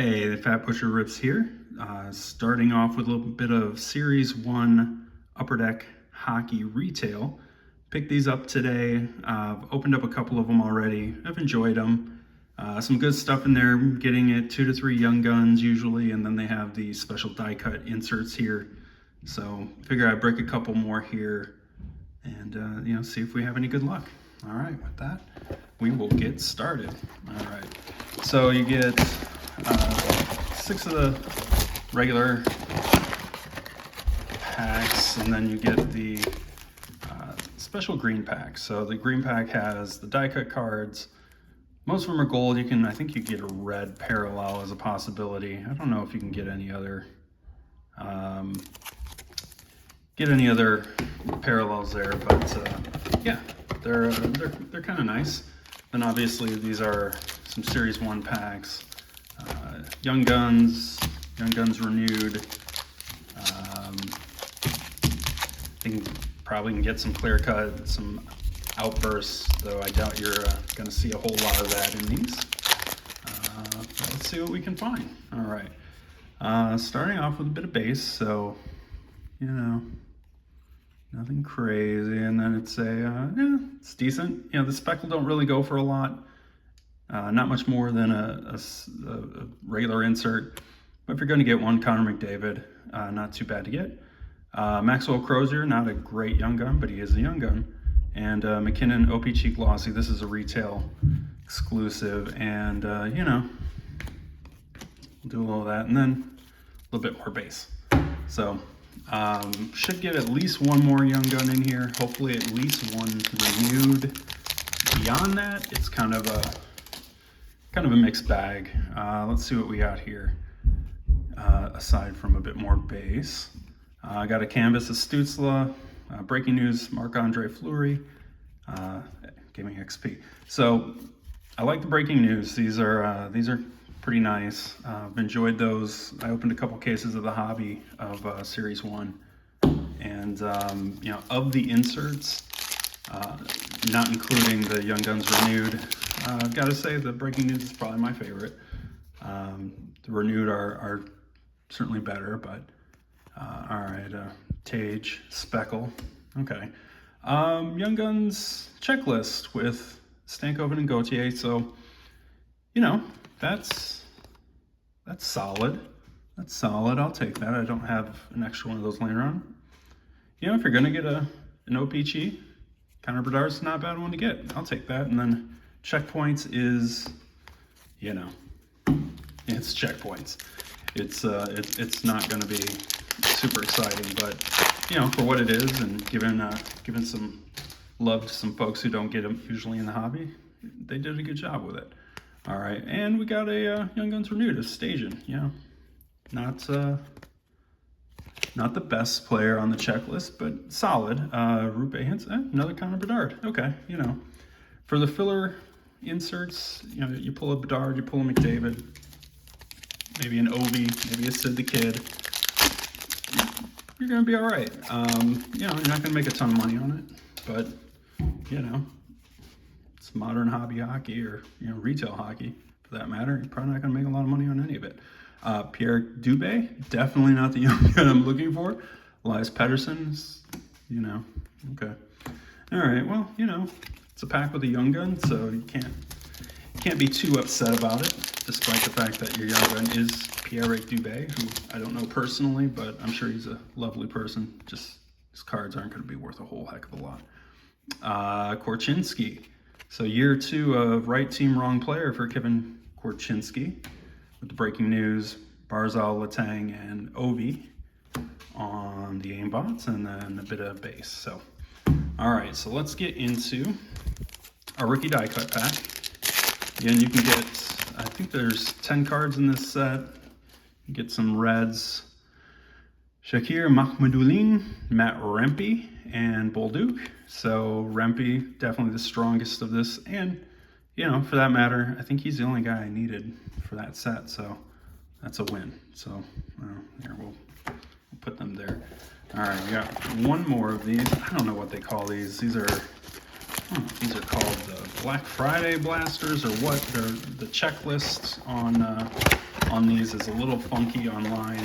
Hey, the Fat Butcher Rips here. Starting off with a little bit of Series 1 Upper Deck Hockey Retail. Picked these up today. I've opened up a couple of them already. I've enjoyed them. Some good stuff in there, getting it 2 to 3 Young Guns usually, and then they have the special die cut inserts here. So figure I'd break a couple more here and see if we have any good luck. All right, with that, we will get started. All right, so you get 6 of the regular packs, and then you get the special green pack. So the green pack has the die cut cards. Most of them are gold. I think you get a red parallel as a possibility. I don't know if you can get any other parallels there, but yeah, they're kind of nice. And obviously these are some Series 1 packs. Young Guns Renewed. I think probably can get some clear cut, some outbursts, though I doubt you're going to see a whole lot of that in these. Let's see what we can find. All right, starting off with a bit of base, so nothing crazy, and then it's it's decent. The speckle don't really go for a lot. Not much more than a regular insert. But if you're going to get one, Connor McDavid, not too bad to get. Maxwell Crozier, not a great Young Gun, but he is a Young Gun. And McKinnon OPC Glossy, this is a retail exclusive. And, we'll do a little of that. And then a little bit more base. So, should get at least one more Young Gun in here. Hopefully at least one renewed. Beyond that, it's kind of a mixed bag. Let's see what we got here. Aside from a bit more base, I got a canvas of Stutzla, breaking news, Marc-Andre Fleury, Gaming XP. So I like the breaking news. These are pretty nice. I've enjoyed those. I opened a couple cases of the hobby of Series 1, and of the inserts, not including the Young Guns Renewed, I've got to say the breaking news is probably my favorite. The Renewed are certainly better, but all right, Tage, Speckle, okay. Young Guns checklist with Stankoven and Gauthier, so that's solid. That's solid. I'll take that. I don't have an extra one of those laying around. If you're gonna get an OPG, Connor Bedard's not a bad one to get. I'll take that. And then checkpoints is, it's checkpoints. It's not going to be super exciting, but for what it is, and given some love to some folks who don't get them usually in the hobby, they did a good job with it. All right, and we got a Young Guns Renewed, a Station. Not the best player on the checklist, but solid. Rupe Hintz, another Connor Bedard. Okay, for the filler inserts, you pull a Bedard, you pull a McDavid, maybe an Ovi, maybe a Sid the Kid. You're gonna be all right. You're not gonna make a ton of money on it, but it's modern hobby hockey, or retail hockey for that matter. You're probably not gonna make a lot of money on any of it. Pierre Dubé, definitely not the Young Gun I'm looking for. Elias Pettersson's, okay. All right, well, it's a pack with a Young Gun, so you can't be too upset about it, despite the fact that your Young Gun is Pierre Dubé, who I don't know personally, but I'm sure he's a lovely person. Just his cards aren't going to be worth a whole heck of a lot. Korchinski. So year 2 of right team, wrong player for Kevin Korchinski. With the breaking news, Barzal, Letang, and Ovi on the aimbots, and then a bit of base. So, all right, so let's get into our rookie die cut pack. Again, you can get, I think there's 10 cards in this set. You get some reds, Shakir Makhmoudoulin, Matt Rempe, and Bolduc. So Rempe, definitely the strongest of this, and for that matter, I think he's the only guy I needed for that set, so that's a win. So here, we'll put them there. All right, we got one more of these. I don't know what they call these. These are these are called the Black Friday blasters or what. They're the checklists on on these is a little funky online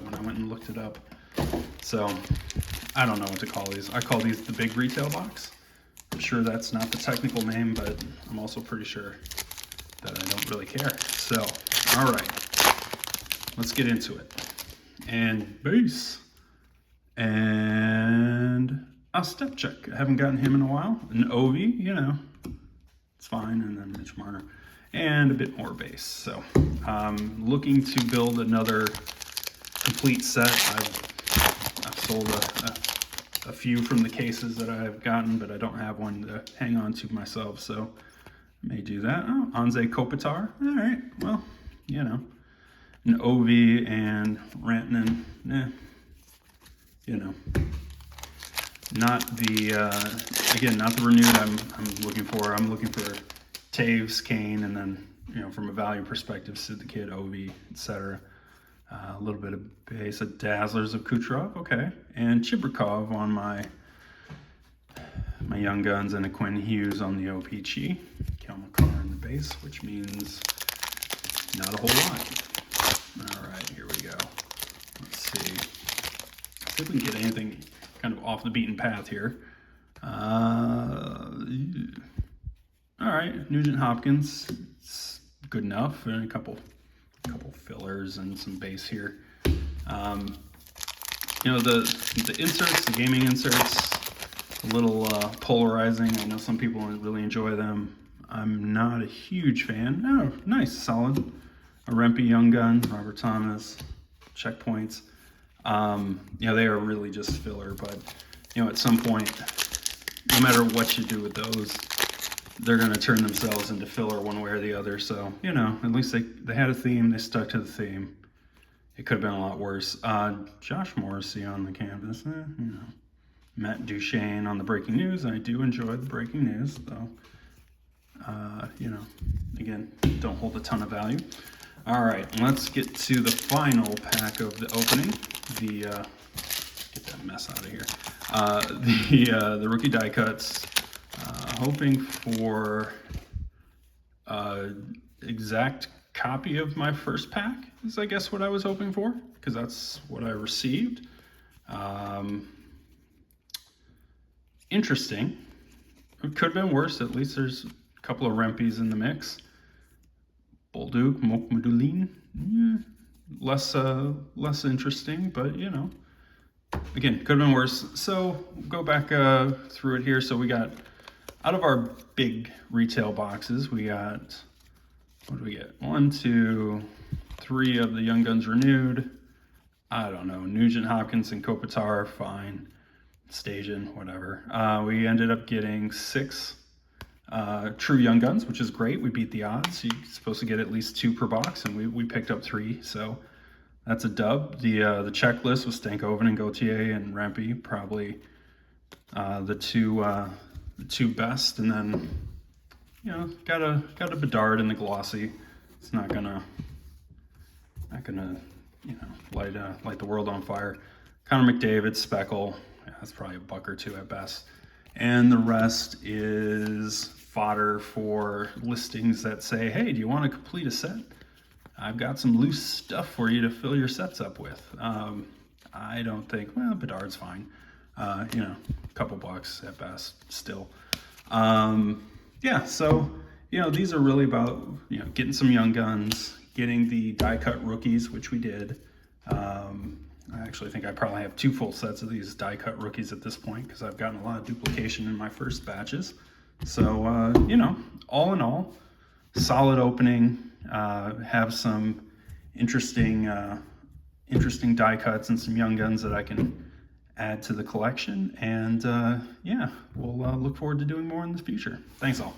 when I went and looked it up. So I don't know what to call these. I call these the big retail box. I'm sure that's not the technical name, but I'm also pretty sure that I don't really care. So, all right, let's get into it. And base. And a step check. I haven't gotten him in a while. An Ovi, you know, it's fine. And then Mitch Marner. And a bit more base. So, looking to build another complete set. I've sold a few from the cases that I've gotten, but I don't have one to hang on to myself, so I may do that. Oh, Anze Kopitar. All right, well, you know, an Ovi and Rantanen. You know, not the again, not the renewed I'm looking for. I'm looking for Taves, Kane, and then, you know, from a value perspective, Sid the Kid, Ovi, etc. A little bit of base, of Dazzlers of Kucherov, okay, and Chibrikov on my Young Guns, and a Quinn Hughes on the OPG. Kel McCarr in the base, which means not a whole lot. All right, here we go. Let's see if we can get anything kind of off the beaten path here. All right, Nugent Hopkins, it's good enough, and a couple fillers and some base here. You know, the inserts, the gaming inserts, a little polarizing. I know some people really enjoy them. I'm not a huge fan. Oh, nice, solid. A Rempe Young Gun, Robert Thomas, checkpoints. You know, they are really just filler, but, you know, at some point, no matter what you do with those, they're going to turn themselves into filler one way or the other. So, you know, at least they had a theme. They stuck to the theme. It could have been a lot worse. Josh Morrissey on the canvas. You know, Matt Duchesne on the breaking news. I do enjoy the breaking news, though. You know, again, don't hold a ton of value. All right, let's get to the final pack of the opening. Get that mess out of here. The rookie die cuts. Hoping for exact copy of my first pack is, I guess, what I was hoping for, because that's what I received. Interesting. It could have been worse. At least there's a couple of Rempes in the mix. Bolduc, Mokmadulin, less interesting, but, you know, again, could have been worse. So go back through it here. So we got, out of our big retail boxes, we got, what do we get? 1, 2, 3 of the Young Guns renewed. I don't know, Nugent Hopkins and Kopitar, fine. Stajan, whatever. We ended up getting 6 true Young Guns, which is great. We beat the odds. You're supposed to get at least 2 per box, and we picked up 3, so that's a dub. The checklist was Stankoven and Gauthier and Rempe, probably the two best, and then, you know, got a Bedard in the glossy. It's not gonna you know, light the world on fire. Connor McDavid, Speckle, yeah, that's probably a buck or 2 at best, and the rest is fodder for listings that say, hey, do you want to complete a set? I've got some loose stuff for you to fill your sets up with. I don't think, well, Bedard's fine. You know, a couple bucks at best still. Yeah, so, you know, these are really about, you know, getting some Young Guns, getting the die cut rookies, which we did. I actually think I probably have 2 full sets of these die cut rookies at this point, because I've gotten a lot of duplication in my first batches. So, you know, all in all, solid opening. Have some interesting die cuts and some Young Guns that I can add to the collection. And yeah, we'll look forward to doing more in the future. Thanks all.